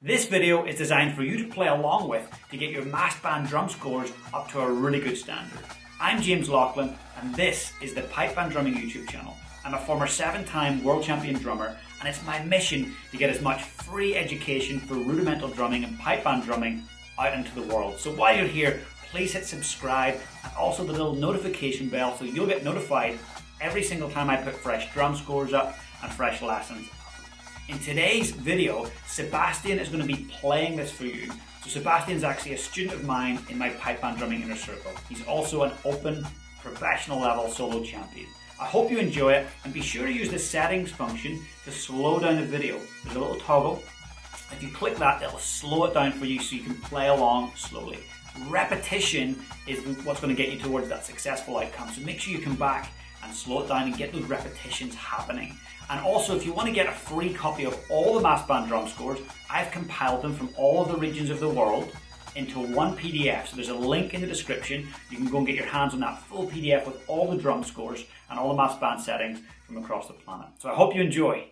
This video is designed for you to play along with to get your mass band drum scores up to a really good standard. I'm James Laughlin and this is the Pipe Band Drumming YouTube channel. I'm a former 7-time world champion drummer and it's my mission to get as much free education for rudimental drumming and pipe band drumming out into the world. So while you're here, please hit subscribe and also the little notification bell so you'll get notified every single time I put fresh drum scores up and fresh lessons. In today's video, Sebastian is going to be playing this for you. So Sebastian's actually a student of mine in my pipe band drumming inner circle. He's also an open, professional level solo champion. I hope you enjoy it and be sure to use the settings function to slow down the video. There's a little toggle. If you click that, it'll slow it down for you so you can play along slowly. Repetition is what's going to get you towards that successful outcome. So make sure you come back and slow it down and get those repetitions happening. And also, if you want to get a free copy of all the mass band drum scores, I've compiled them from all of the regions of the world into one PDF. So there's a link in the description. You can go and get your hands on that full PDF with all the drum scores and all the mass band settings from across the planet. So I hope you enjoy.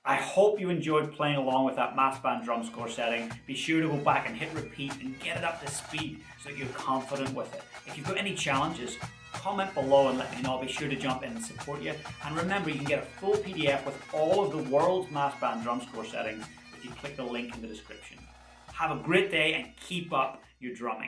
I hope you enjoyed playing along with that mass band drum score setting. Be sure to go back and hit repeat and get it up to speed so that you're confident with it. If you've got any challenges, comment below and let me know. I'll be sure to jump in and support you. And remember, you can get a full PDF with all of the world's mass band drum score settings if you click the link in the description. Have a great day and keep up your drumming.